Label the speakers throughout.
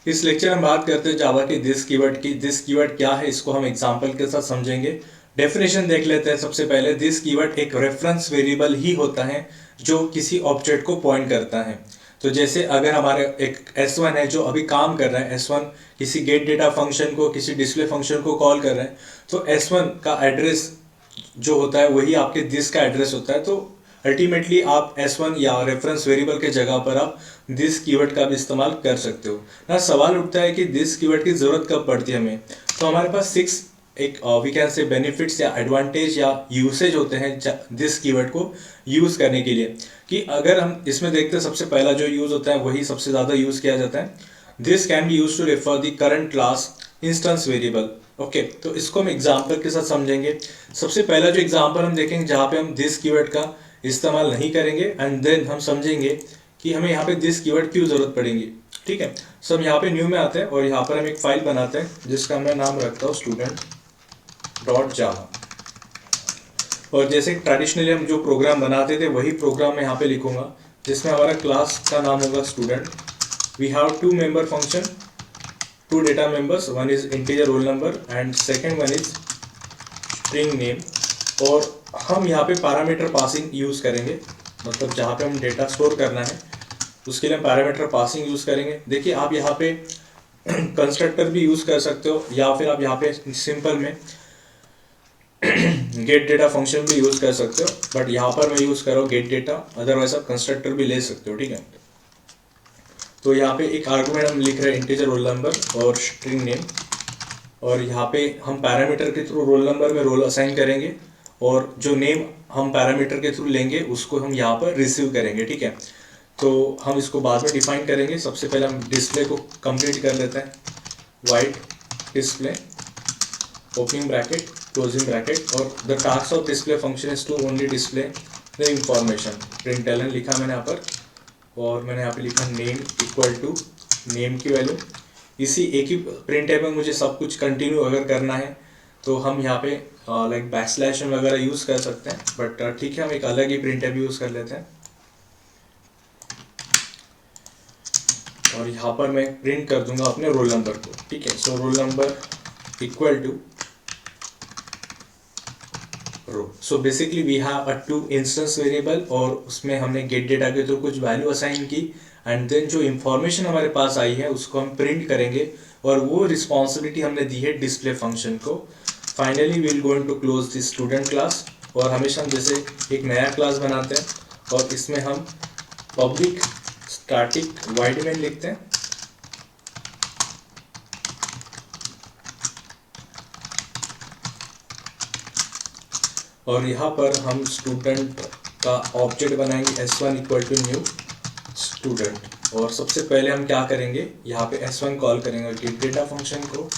Speaker 1: इस लेक्चर में बात करते हैं जावा की दिस कीवर्ड की। दिस कीवर्ड क्या है इसको हम एग्जांपल के साथ समझेंगे। डेफिनेशन देख लेते हैं। सबसे पहले दिस कीवर्ड एक रेफरेंस वेरिएबल ही होता है जो किसी ऑब्जेक्ट को पॉइंट करता है। तो जैसे अगर हमारे एक S1 है जो अभी काम कर रहा है, S1 किसी गेट डेटा फंक्शन को, किसी डिस्प्ले फंक्शन को कॉल कर रहे हैं, तो S1 का एड्रेस जो होता है वही आपके दिस का एड्रेस होता है। तो अल्टीमेटली आप S1 या रेफरेंस वेरिएबल के जगह पर आप दिस कीवर्ड का भी इस्तेमाल कर सकते हो ना। सवाल उठता है कि दिस कीवर्ड की ज़रूरत कब पड़ती है हमें। तो हमारे पास 6 एक वी कैन से बेनिफिट्स या एडवांटेज या यूसेज होते हैं दिस कीवर्ड को यूज़ करने के लिए। कि अगर हम इसमें देखते हैं, सबसे पहला जो यूज़ होता है वही सबसे ज़्यादा यूज़ किया जाता है। This can be use to refer the current class instance variable. Okay, तो इसको हम एग्जाम्पल के साथ समझेंगे। सबसे पहला जो एग्जाम्पल हम देखेंगे जहाँ पे हम दिस कीवर्ड का इस्तेमाल नहीं करेंगे, एंड देन हम समझेंगे कि हमें यहाँ पे दिस कीवर्ड क्यों जरूरत पड़ेगी। ठीक है, सो हम यहाँ पे न्यू में आते हैं और यहाँ पर हम एक फाइल बनाते हैं जिसका मैं नाम रखता हूँ student.java। और जैसे ट्रेडिशनली हम जो प्रोग्राम बनाते थे वही प्रोग्राम मैं यहाँ पे लिखूंगा, जिसमें हमारा क्लास का नाम होगा student. We have 2 member function, 2 data members, one is integer roll number and second one is string name. और हम यहाँ पे पैरामीटर पासिंग यूज़ करेंगे, मतलब जहाँ पे हम डेटा स्टोर करना है उसके लिए हम पैरामीटर पासिंग यूज़ करेंगे। देखिए आप यहाँ पे कंस्ट्रक्टर भी यूज़ कर सकते हो या फिर आप यहाँ पे सिंपल में गेट डेटा फंक्शन भी यूज़ कर सकते हो, बट यहाँ पर मैं यूज़ कर रहा हूँ गेट डेटा, अदरवाइज आप कंस्ट्रक्टर भी ले सकते हो। ठीक है, तो यहाँ पे एक आर्गुमेंट हम लिख रहे हैं इंटीजर रोल नंबर और स्ट्रिंग नेम, और यहाँ पे हम पैरामीटर के थ्रू रोल नंबर में रोल असाइन करेंगे और जो नेम हम पैरामीटर के थ्रू लेंगे उसको हम यहाँ पर रिसीव करेंगे। ठीक है, तो हम इसको बाद में डिफाइन करेंगे। सबसे पहले हम डिस्प्ले को कंप्लीट कर लेते हैं। Void display opening bracket closing bracket, और the task of display function is to only display the information. Println लिखा मैंने यहाँ पर, और मैंने यहाँ पे लिखा नेम इक्वल टू नेम की वैल्यू। इसी एक ही प्रिंट में मुझे सब कुछ कंटिन्यू अगर करना है तो हम यहाँ पे लाइक बैकस्लैश वगैरह यूज़ कर सकते हैं, बट ठीक है हम एक अलग ही प्रिंट यूज़ कर लेते हैं। और यहाँ पर मैं प्रिंट कर दूंगा अपने रोल नंबर को। ठीक है, so roll number equal to r. So basically we have a 2 instance variable और उसमें हमने गेट डेटा के थ्रू कुछ वैल्यू असाइन की, एंड देन जो इंफॉर्मेशन हमारे पास आई है उसको हम प्रिंट करेंगे, और वो रिस्पॉन्सिबिलिटी हमने दी है डिस्प्ले फंक्शन को। Finally we will going to close this student class, और हमेशा हम जैसे एक नया क्लास बनाते हैं और इसमें हम पब्लिक स्टैटिक वाइड मेन लिखते हैं। और यहाँ पर हम स्टूडेंट का ऑब्जेक्ट बनाएंगे S1 equal to new student. और सबसे पहले हम क्या करेंगे, यहाँ पे S1 कॉल करेंगे गेट डेटा फंक्शन को,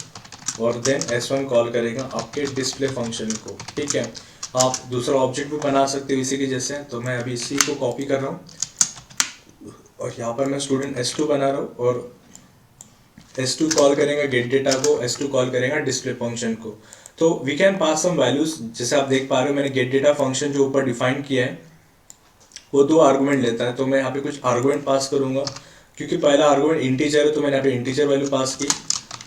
Speaker 1: और देन S1 कॉल करेगा आपके डिस्प्ले फंक्शन को। ठीक है, आप दूसरा ऑब्जेक्ट भी बना सकते हो इसी के जैसे, तो मैं अभी इसी को कॉपी कर रहा हूँ और यहाँ पर मैं स्टूडेंट S2 बना रहा हूँ, और S2 कॉल करेंगे गेट डेटा को, S2 कॉल करेगा डिस्प्ले फंक्शन को। तो we can pass some values, जैसे आप देख पा रहे हो मैंने गेट डेटा फंक्शन जो ऊपर डिफाइन किया है वो 2 आर्गुमेंट लेता है। तो मैं यहाँ पे कुछ आर्गुमेंट पास करूंगा, क्योंकि पहला आर्गुमेंट इंटीजर है तो मैंने यहाँ पे इंटीजर वैल्यू पास की,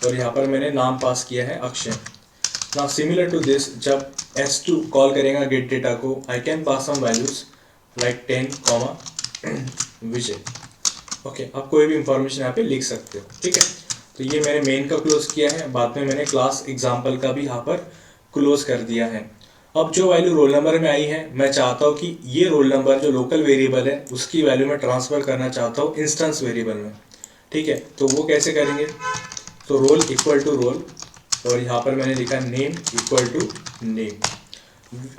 Speaker 1: और यहाँ पर मैंने नाम पास किया है Akshay. Now similar to this, जब S2 कॉल करेगा गेट डेटा को, I can pass some values like 10, Vijay. Okay, आप कोई भी इंफॉर्मेशन यहाँ पे लिख सकते हो। ठीक है, तो ये मैंने मेन का क्लोज किया है, बाद में मैंने क्लास एग्जाम्पल का भी यहाँ पर क्लोज कर दिया है। अब जो वैल्यू रोल नंबर में आई है, मैं चाहता हूँ कि ये रोल नंबर जो लोकल वेरिएबल है उसकी वैल्यू मैं ट्रांसफर करना चाहता हूँ इंस्टेंस वेरिएबल में। ठीक है, तो वो कैसे करेंगे, तो रोल इक्वल टू रोल, और यहाँ पर मैंने लिखा name equal to name.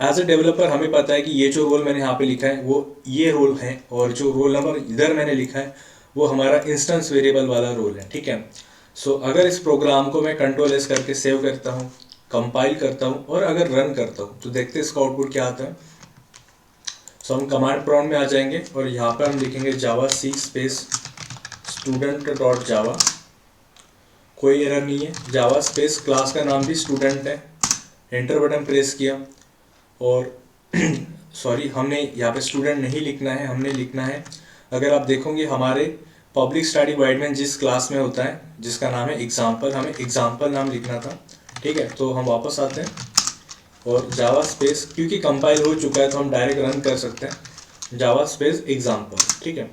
Speaker 1: As a developer हमें पता है कि ये जो रोल मैंने यहाँ पे लिखा है वो ये रोल है, और जो रोल नंबर इधर मैंने लिखा है वो हमारा इंस्टेंस वेरिएबल वाला रोल है। ठीक है, सो अगर इस प्रोग्राम को मैं कंट्रोल एस करके सेव करता हूँ, कंपाइल करता हूँ और अगर रन करता हूँ, तो देखते हैं इसका आउटपुट क्या आता है। सो हम कमांड प्रॉम्प्ट में आ जाएंगे और यहाँ पर हम लिखेंगे जावा सी स्पेस स्टूडेंट डॉट जावा। कोई एरर नहीं है, जावा स्पेस क्लास का नाम भी स्टूडेंट है। एंटर बटन प्रेस किया, और सॉरी हमने यहाँ पे स्टूडेंट नहीं लिखना है, हमने लिखना है, अगर आप देखोगे हमारे पब्लिक स्टडी वाइड में जिस क्लास में होता है जिसका नाम है एग्जाम्पल, हमें एग्जाम्पल नाम लिखना था, ठीक है। तो हम वापस आते हैं और जावा स्पेस, क्योंकि कंपाइल हो चुका है तो हम डायरेक्ट रन कर सकते हैं जावा स्पेस एग्जाम्पल, ठीक है।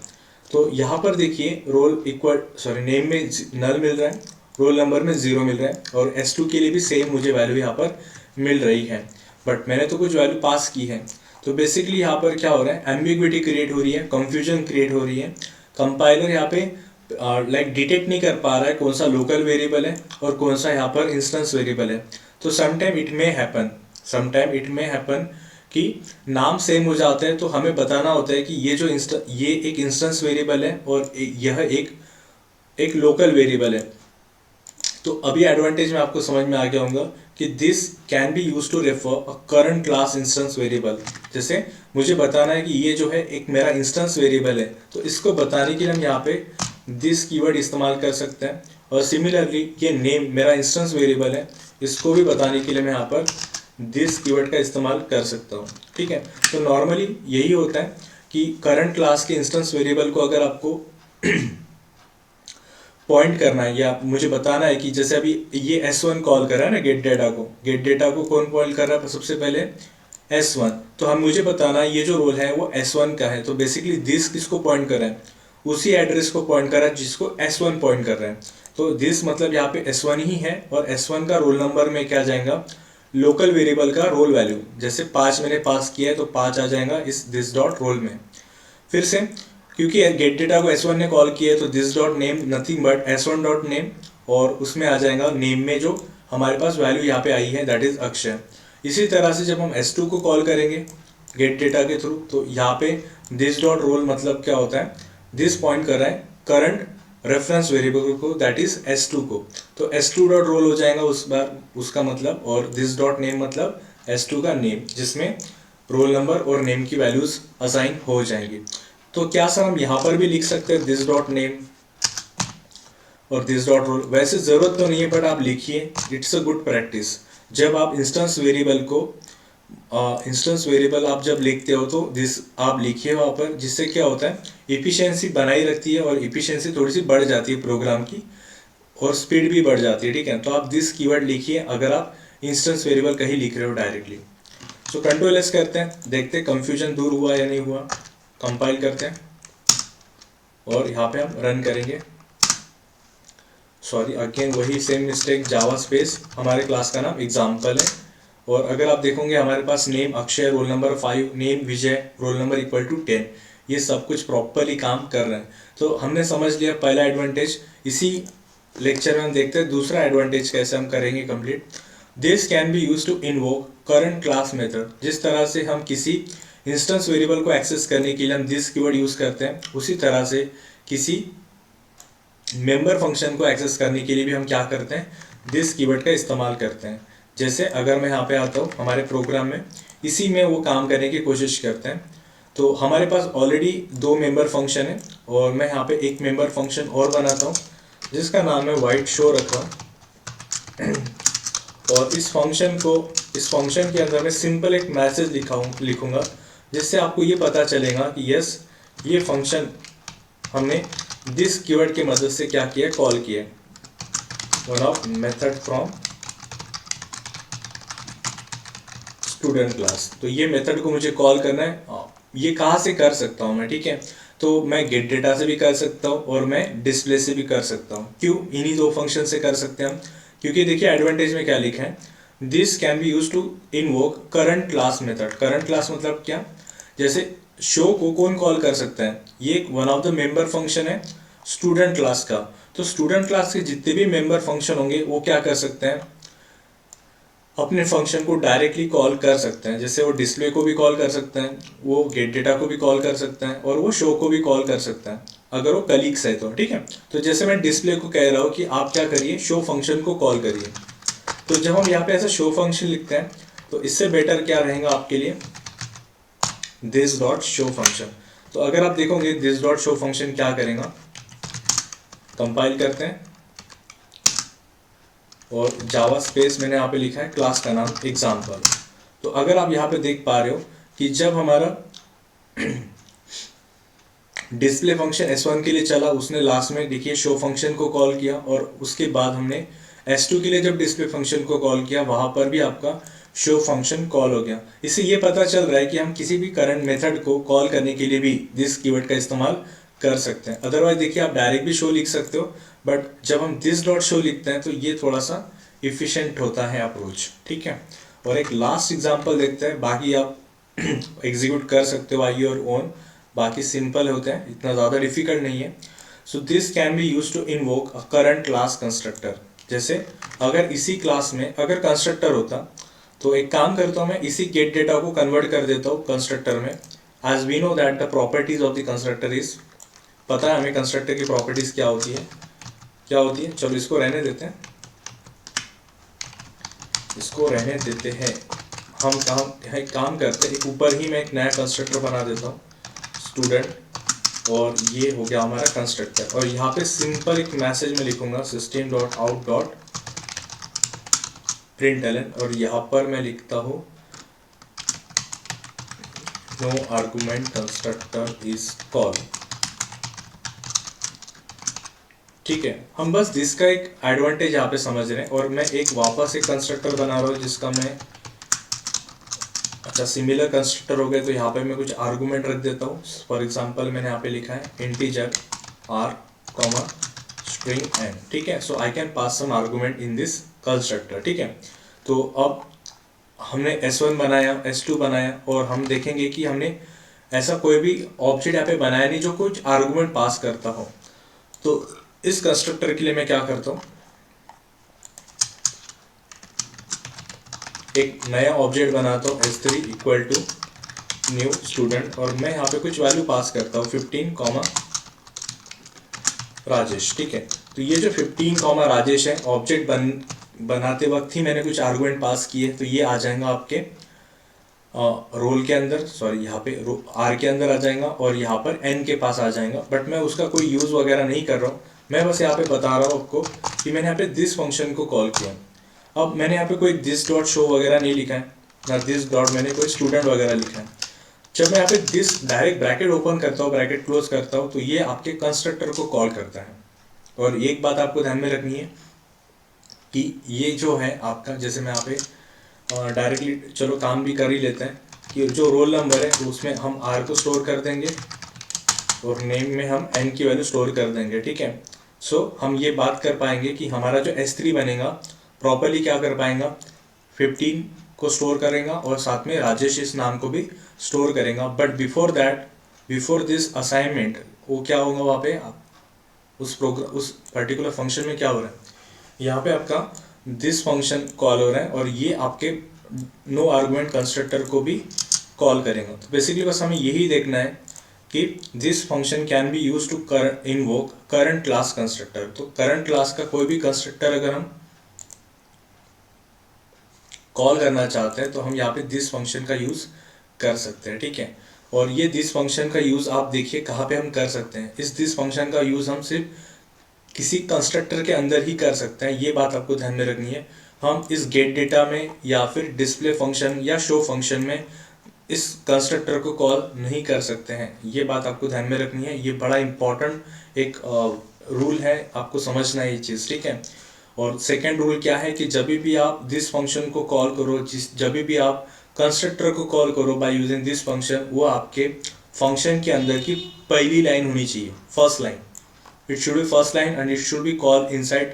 Speaker 1: तो यहाँ पर देखिए रोल इक्वल नेम में नल मिल रहा है, रोल नंबर में 0 मिल रहा है, और S2 के लिए भी सेम मुझे वैल्यू यहाँ पर मिल रही है, बट मैंने तो कुछ वैल्यू पास की है। तो बेसिकली यहाँ पर क्या हो रहा है, एम्बिग्विटी क्रिएट हो रही है, कंफ्यूजन क्रिएट हो रही है। कंपाइलर यहाँ पे लाइक डिटेक्ट नहीं कर पा रहा है कौन सा लोकल वेरिएबल है और कौन सा यहाँ पर इंस्टेंस वेरिएबल है। तो समटाइम इट मे हैपन कि नाम सेम हो जाते हैं, तो हमें बताना होता है कि ये एक इंस्टेंस वेरिएबल है और यह एक लोकल वेरिएबल है। तो अभी एडवांटेज में आपको समझ में आ गया होगा कि this can be use to refer a current class instance variable. जैसे मुझे बताना है कि ये जो है एक मेरा इंस्टेंस वेरिएबल है, तो इसको बताने के लिए हम यहाँ पे दिस कीवर्ड इस्तेमाल कर सकते हैं। और सिमिलरली ये नेम मेरा इंस्टेंस वेरिएबल है, इसको भी बताने के लिए मैं यहाँ पर दिस कीवर्ड का इस्तेमाल कर सकता हूँ, ठीक है। तो नॉर्मली यही होता है कि करंट क्लास के इंस्टेंस वेरिएबल को अगर आपको पॉइंट करना है या मुझे बताना है कि जैसे अभी ये S1 कॉल कर रहा है ना गेट डेटा को कौन पॉइंट कर रहा है सबसे पहले, S1। तो हम मुझे बताना है ये जो रोल है वो S1 का है, तो बेसिकली दिस किसको पॉइंट कर रहा है, उसी एड्रेस को पॉइंट कर रहा है जिसको S1 पॉइंट कर रहा है। तो दिस मतलब यहाँ पे S1 ही है, और S1 का रोल नंबर में क्या जाएगा, लोकल वेरिएबल का रोल वैल्यू। जैसे 5 मैंने पास किया है तो 5 आ जाएगा इस दिस डॉट रोल में। फिर से क्योंकि गेट डेटा को S1 ने कॉल किया है तो this dot name nothing but S1 dot name, और उसमें आ जाएगा नेम में जो हमारे पास वैल्यू यहाँ पे आई है दैट इज अक्षय। इसी तरह से जब हम S2 को कॉल करेंगे गेट डेटा के थ्रू, तो यहाँ पे दिस डॉट रोल मतलब क्या होता है, दिस पॉइंट कर रहा है करंट रेफरेंस वेरिएबल को दैट इज S2 को, तो S2 डॉट रोल हो जाएगा उस बार उसका मतलब, और दिस डॉट नेम मतलब S2 का नेम जिसमें रोल नंबर और नेम की वैल्यूज असाइन हो जाएंगी। तो क्या सर हम यहाँ पर भी लिख सकते हैं दिस डॉट नेम और दिस डॉट रोल, वैसे ज़रूरत तो नहीं है बट आप लिखिए, इट्स अ गुड प्रैक्टिस। जब आप इंस्टेंस वेरिएबल आप जब लिखते हो तो दिस आप लिखिए वहाँ पर, जिससे क्या होता है इफिशियंसी बनाई रखती है और इफिशियंसी थोड़ी सी बढ़ जाती है प्रोग्राम की, और स्पीड भी बढ़ जाती है, ठीक है। तो आप दिस कीवर्ड लिखिए अगर आप इंस्टेंस वेरिएबल कहीं लिख रहे हो डायरेक्टली। सो कंट्रोल एस करते हैं, देखते हैं कंफ्यूजन दूर हुआ या नहीं हुआ। कंपाइल करते हैं और यहाँ पे हम रन करेंगे। सॉरी अगेन वही सेम मिस्टेक, जावा स्पेस हमारे क्लास का नाम एग्जाम्पल है, और अगर आप देखोगे हमारे पास name Akshay, roll number 5, name Vijay, roll number equal to 10, ये सब कुछ प्रॉपरली काम कर रहे हैं। तो हमने समझ लिया पहला एडवांटेज। इसी लेक्चर में हम देखते हैं दूसरा एडवांटेज कैसे हम करेंगे complete. This can be use to invoke current class method. जिस तरह से हम किसी इंस्टेंस वेरिएबल को एक्सेस करने के लिए हम दिस कीवर्ड यूज करते हैं, उसी तरह से किसी मेंबर फंक्शन को एक्सेस करने के लिए भी हम क्या करते हैं, दिस कीवर्ड का इस्तेमाल करते हैं। जैसे अगर मैं यहाँ पे आता हूँ हमारे प्रोग्राम में, इसी में वो काम करने की कोशिश करते हैं। तो हमारे पास ऑलरेडी 2 मेंबर फंक्शन है, और मैं यहाँ पे एक मेंबर फंक्शन और बनाता हूँ जिसका नाम है वाइट शो रखा हूँ। और इस फंक्शन के अंदर मैं सिंपल एक मैसेज लिखूंगा जिससे आपको ये पता चलेगा कि यस ये फंक्शन हमने दिस कीवर्ड की मदद से क्या किया, कॉल किया, one of method from student class. तो ये मेथड को मुझे कॉल करना है, ये कहाँ से कर सकता हूँ मैं, ठीक है। तो मैं गेट डेटा से भी कर सकता हूँ और मैं डिस्प्ले से भी कर सकता हूँ। क्यों, इन्हीं 2 फंक्शन से कर सकते हैं हम, क्योंकि देखिए एडवांटेज में क्या लिखा है, this can be use to invoke current class method. Current class मतलब क्या, जैसे शो को कौन कॉल कर सकता है, ये one of the member function है स्टूडेंट क्लास का। तो स्टूडेंट क्लास के जितने भी मेंबर फंक्शन होंगे वो क्या कर सकते हैं, अपने फंक्शन को डायरेक्टली कॉल कर सकते हैं। जैसे वो डिस्प्ले को भी कॉल कर सकते हैं, वो गेट डेटा को भी कॉल कर सकते हैं, और वो शो को भी कॉल कर सकते हैं अगर वो कलीग्स है तो, ठीक है। तो जैसे मैं डिस्प्ले को कह रहा हूँ कि आप क्या करिए, शो फंक्शन को कॉल करिए। तो जब हम यहाँ पे ऐसा शो फंक्शन लिखते हैं तो इससे बेटर क्या रहेगा आपके लिए, दिस डॉट शो फंक्शन। तो अगर आप देखोगे दिस डॉट शो फंक्शन क्या करेगा, कंपाइल करते हैं और जावा स्पेस मैंने यहाँ पे लिखा है क्लास का नाम एग्जाम्पल। तो अगर आप यहाँ पे देख पा रहे हो कि जब हमारा डिस्प्ले फंक्शन S1 के लिए चला, उसने लास्ट में देखिए शो फंक्शन को कॉल किया, और उसके बाद हमने S2 के लिए जब डिस्प्ले फंक्शन को कॉल किया वहां पर भी आपका शो फंक्शन कॉल हो गया। इससे ये पता चल रहा है कि हम किसी भी करंट मेथड को कॉल करने के लिए भी दिस कीवर्ड का इस्तेमाल कर सकते हैं। अदरवाइज देखिए आप डायरेक्ट भी शो लिख सकते हो, बट जब हम दिस डॉट शो लिखते हैं तो ये थोड़ा सा इफिशिएंट होता है अप्रोच, ठीक है। और एक लास्ट एग्जांपल देखते हैं, बाकी आप एग्जीक्यूट कर सकते हो बाई योर ओन, बाकी सिंपल होते हैं, इतना ज़्यादा डिफिकल्ट नहीं है। So this can be use to invoke a current class constructor. जैसे अगर इसी क्लास में अगर कंस्ट्रक्टर होता तो एक काम करता हूँ, मैं इसी गेट डेटा को कन्वर्ट कर देता हूँ कंस्ट्रक्टर में। As we know that the properties of the constructor is, पता है हमें कंस्ट्रक्टर की प्रॉपर्टीज क्या होती है, क्या होती है। चलो इसको रहने देते हैं, इसको रहने देते हैं। हम काम करते हैं, एक ऊपर ही मैं एक नया कंस्ट्रक्टर बना देता हूँ स्टूडेंट, और ये हो गया हमारा कंस्ट्रक्टर। और यहाँ पे सिंपल एक मैसेज में लिखूंगा system dot out dot println, और यहाँ पर मैं लिखता हूँ no argument constructor is call, ठीक है। हम बस दिस का एक एडवांटेज यहाँ पे समझ रहे हैं, और मैं एक वापस एक कंस्ट्रक्टर बना रहा हूँ जिसका मैं, अच्छा सिमिलर कंस्ट्रक्टर हो गए तो यहाँ पे मैं कुछ आर्गुमेंट रख देता हूँ। फॉर एग्जांपल मैंने यहाँ पे लिखा है integer r comma string n, ठीक है। So I can pass some argument in this constructor, ठीक है। तो अब हमने S1 बनाया, S2 बनाया, और हम देखेंगे कि हमने ऐसा कोई भी ऑब्जेक्ट यहाँ पे बनाया नहीं जो कुछ आर्गुमेंट पास करता हो। तो इस कंस्ट्रक्टर के लिए मैं क्या करता हूँ, एक नया ऑब्जेक्ट बनाता हूँ S3 equal to new student, और मैं यहाँ पे कुछ वैल्यू पास करता हूँ 15 कॉमा राजेश, ठीक है। तो ये जो 15 कॉमा राजेश है, ऑब्जेक्ट बनाते वक्त ही मैंने कुछ आर्गुमेंट पास किए, तो ये आ जाएगा आपके रोल के अंदर, सॉरी यहाँ पे आर के अंदर आ जाएगा, और यहाँ पर एन के पास आ जाएगा। बट मैं उसका कोई यूज़ वगैरह नहीं कर रहा हूँ, मैं बस यहाँ पे बता रहा हूँ आपको कि मैंने यहाँ पे दिस फंक्शन को कॉल किया। अब मैंने यहाँ पे कोई दिस डॉट शो वगैरह नहीं लिखा है, ना दिस डॉट मैंने कोई स्टूडेंट वगैरह लिखा है। जब मैं यहाँ पे दिस डायरेक्ट ब्रैकेट ओपन करता हूँ, ब्रैकेट क्लोज करता हूँ, तो ये आपके कंस्ट्रक्टर को कॉल करता है। और एक बात आपको ध्यान में रखनी है कि ये जो है आपका, जैसे मैं यहाँ पे डायरेक्टली चलो काम भी कर ही लेते हैं कि जो रोल नंबर है तो उसमें हम आर को स्टोर कर देंगे, और नेम में हम एन की वैल्यू स्टोर कर देंगे, ठीक है। सो हम ये बात कर पाएंगे कि हमारा जो S3 बनेगा प्रॉपरली क्या कर पाएगा, 15 को स्टोर करेगा और साथ में राजेश इस नाम को भी स्टोर करेगा। But before that, before this assignment, वो क्या होगा वहाँ पे उस पर्टिकुलर फंक्शन में क्या हो रहा है, यहाँ पे आपका दिस फंक्शन कॉल हो रहा है, और ये आपके नो आर्गुमेंट कंस्ट्रक्टर को भी कॉल करेगा। तो बेसिकली बस हमें यही देखना है कि this function can be use to invoke current class constructor. तो करंट क्लास का कोई भी कंस्ट्रक्टर अगर हम कॉल करना चाहते हैं तो हम यहाँ पे दिस फंक्शन का यूज कर सकते हैं, ठीक है। और ये दिस फंक्शन का यूज आप देखिए कहाँ पे हम कर सकते हैं। इस दिस फंक्शन का यूज हम सिर्फ किसी कंस्ट्रक्टर के अंदर ही कर सकते हैं, ये बात आपको ध्यान में रखनी है। हम इस गेट डेटा में या फिर डिस्प्ले फंक्शन या शो फंक्शन में इस कंस्ट्रक्टर को कॉल नहीं कर सकते हैं, ये बात आपको ध्यान में रखनी है। ये बड़ा इंपॉर्टेंट एक रूल है, आपको समझना है ये चीज़, ठीक है। और सेकेंड रूल क्या है कि जब भी आप दिस फंक्शन को कॉल करो, जब भी आप कंस्ट्रक्टर को कॉल करो बाय यूजिंग दिस फंक्शन, वो आपके फंक्शन के अंदर की पहली लाइन होनी चाहिए, first line. It should be first line and it should be call inside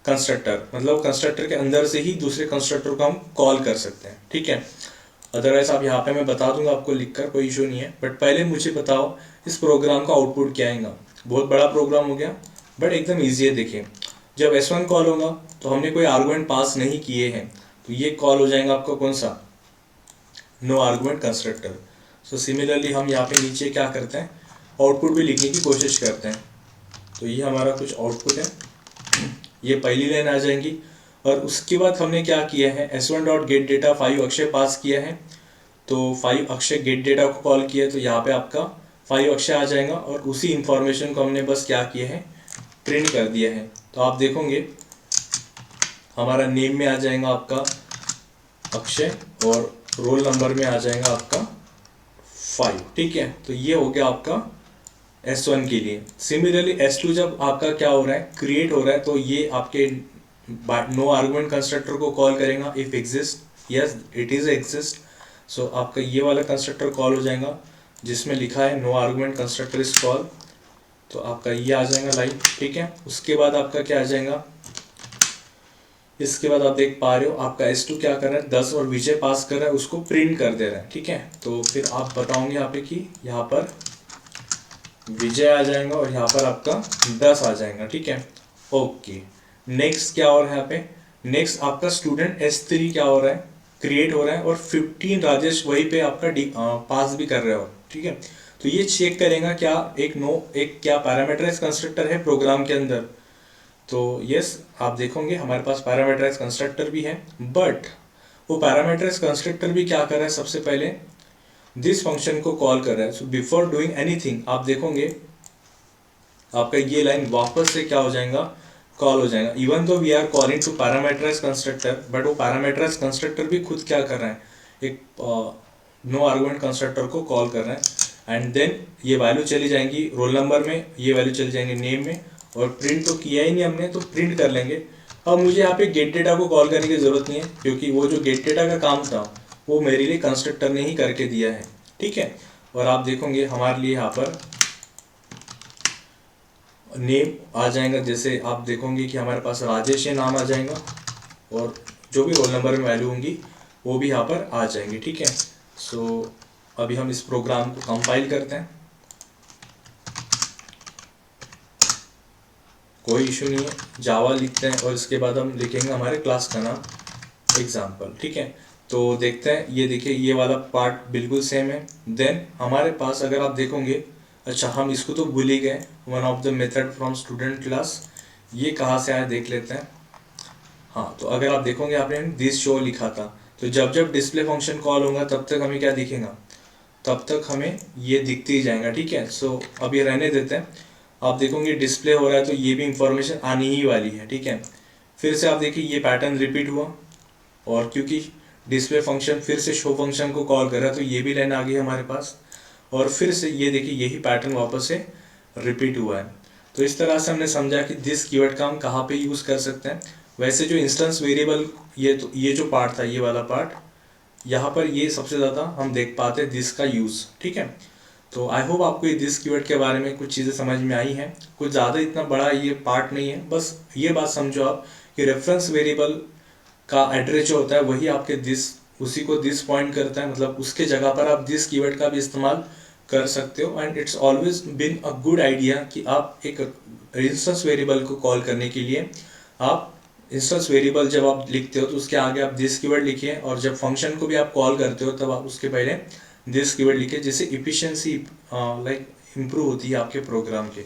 Speaker 1: constructor, मतलब कंस्ट्रक्टर के अंदर से ही दूसरे कंस्ट्रक्टर को हम कॉल कर सकते हैं, ठीक है। अदरवाइज आप यहाँ पे मैं बता दूंगा आपको लिखकर, कोई इशू नहीं है। बट पहले मुझे बताओ इस प्रोग्राम का आउटपुट क्या आएगा। बहुत बड़ा प्रोग्राम हो गया बट एकदम ईजी है। देखिए जब S1 कॉल होगा तो हमने कोई आर्गुमेंट पास नहीं किए हैं, तो ये कॉल हो जाएगा आपका कौन सा, no argument constructor. So similarly हम यहाँ पे नीचे क्या करते हैं, आउटपुट भी लिखने की कोशिश करते हैं। तो ये हमारा कुछ आउटपुट है, ये पहली लाइन आ जाएंगी। और उसके बाद हमने क्या किया है, S1 dot get data 5 Akshay pass किया है, तो 5 अक्षय गेट डेटा को कॉल किया, तो यहाँ पे आपका 5 अक्षय आ जाएगा। और उसी इंफॉर्मेशन को हमने बस क्या किया है, प्रिंट कर दिया है। तो आप देखोगे हमारा नेम में आ जाएगा आपका अक्षय, और रोल नंबर में आ जाएगा आपका 5, ठीक है। तो ये हो गया आपका S1 के लिए। सिमिलरली S2 जब आपका क्या हो रहा है, क्रिएट हो रहा है, तो ये आपके नो आर्गुमेंट कंस्ट्रक्टर को कॉल करेगा if exist, yes it is exist. So आपका ये वाला कंस्ट्रक्टर कॉल हो जाएगा जिसमें लिखा है no argument constructor is call, तो आपका ये आ जाएगा लाइन, ठीक है। उसके बाद आपका क्या आ जाएगा, इसके बाद आप देख पा रहे हो आपका S2 क्या कर रहा है, 10 और विजय पास कर रहा है, उसको प्रिंट कर दे रहा है, ठीक है। तो फिर आप बताओगे यहाँ पे कि यहाँ पर विजय आ जाएगा और यहाँ पर आपका 10 आ जाएगा, ठीक है। ओके, नेक्स्ट क्या हो रहा है यहाँ पे, नेक्स्ट आपका स्टूडेंट S3 क्या हो रहा है, क्रिएट हो रहा है और 15 राजेश वहीं पे आपका पास भी कर रहे हो, ठीक है। तो ये चेक करेगा क्या एक क्या पैरामीटराइज कंस्ट्रक्टर है प्रोग्राम के अंदर। तो यस, आप देखोगे हमारे पास पैरामीटराइज कंस्ट्रक्टर भी है, बट वो पैरामीटराइज कंस्ट्रक्टर भी क्या कर रहा है, सबसे पहले दिस फंक्शन को कॉल कर रहा है। सो बिफोर डूइंग एनीथिंग आप देखोगे आपका ये लाइन वापस से क्या हो जाएगा, कॉल हो जाएगा। Even though we are calling to parameterise constructor, but वो पैरामीटराइज कंस्ट्रक्टर भी खुद क्या कर रहा है, एक नो आर्गुमेंट कंस्ट्रक्टर को कॉल कर रहा है। एंड देन ये वैल्यू चली जाएंगी रोल नंबर में, ये वैल्यू चली जाएंगी नेम में, और प्रिंट तो किया ही नहीं हमने, तो प्रिंट कर लेंगे। अब मुझे यहाँ पे गेट डेटा को कॉल करने की ज़रूरत नहीं है, क्योंकि वो जो गेट डेटा का काम था वो मेरे लिए कंस्ट्रक्टर ने ही करके दिया है, ठीक है। और आप देखोगे हमारे लिए यहाँ पर नेम आ जाएगा, जैसे आप देखोगे कि हमारे पास राजेश ये नाम आ जाएगा, और जो भी रोल नंबर में वैल्यू होंगी वो भी यहाँ पर आ जाएंगी, ठीक है। सो अभी हम इस प्रोग्राम को कंपाइल करते हैं, कोई इशू नहीं है, जावा लिखते हैं और इसके बाद हम लिखेंगे हमारे क्लास का नाम एग्जाम्पल, ठीक है। तो देखते हैं, ये देखिए ये वाला पार्ट बिल्कुल सेम है। देन हमारे पास अगर आप देखोगे, अच्छा हम इसको तो भूल ही गए, one of the method from student class, ये कहाँ से आया देख लेते हैं। हाँ, तो अगर आप देखोगे आपने दिस शो लिखा था, तो जब जब डिस्प्ले फंक्शन कॉल होगा तब तक हमें क्या दिखेगा, तब तक हमें ये दिखते ही जाएगा, ठीक है। सो अब ये रहने देते हैं। आप देखोगे डिस्प्ले हो रहा है तो ये भी इंफॉर्मेशन आनी ही वाली है, ठीक है। फिर से आप देखिए ये पैटर्न रिपीट हुआ, और क्योंकि डिस्प्ले फंक्शन फिर से शो फंक्शन को कॉल कर रहा है तो ये भी लाइन आ गई हमारे पास, और फिर से ये देखिए यही पैटर्न वापस से रिपीट हुआ है। तो इस तरह से हमने समझा कि दिस कीवर्ड का हम कहाँ पे यूज़ कर सकते हैं। वैसे जो इंस्टेंस वेरिएबल, ये जो पार्ट था, ये वाला पार्ट, यहाँ पर ये सबसे ज़्यादा हम देख पाते हैं दिस का यूज़, ठीक है। तो आई होप आपको ये दिस कीवर्ड के बारे में कुछ चीज़ें समझ में आई हैं। कुछ ज़्यादा इतना बड़ा ये पार्ट नहीं है, बस ये बात समझो आप कि रेफरेंस वेरिएबल का एड्रेस जो होता है वही आपके दिस, उसी को दिस पॉइंट करता है, मतलब उसके जगह पर आप दिस कीवर्ड का भी इस्तेमाल कर सकते हो। And it's always been a good idea कि आप एक इंस्टेंस वेरिएबल को कॉल करने के लिए आप इंस्टेंस वेरिएबल जब आप लिखते हो तो उसके आगे आप दिस कीवर्ड लिखिए, और जब फंक्शन को भी आप कॉल करते हो तब आप उसके पहले दिस कीवर्ड लिखिए, जिससे इफिशिएंसी लाइक इम्प्रूव होती है आपके प्रोग्राम के।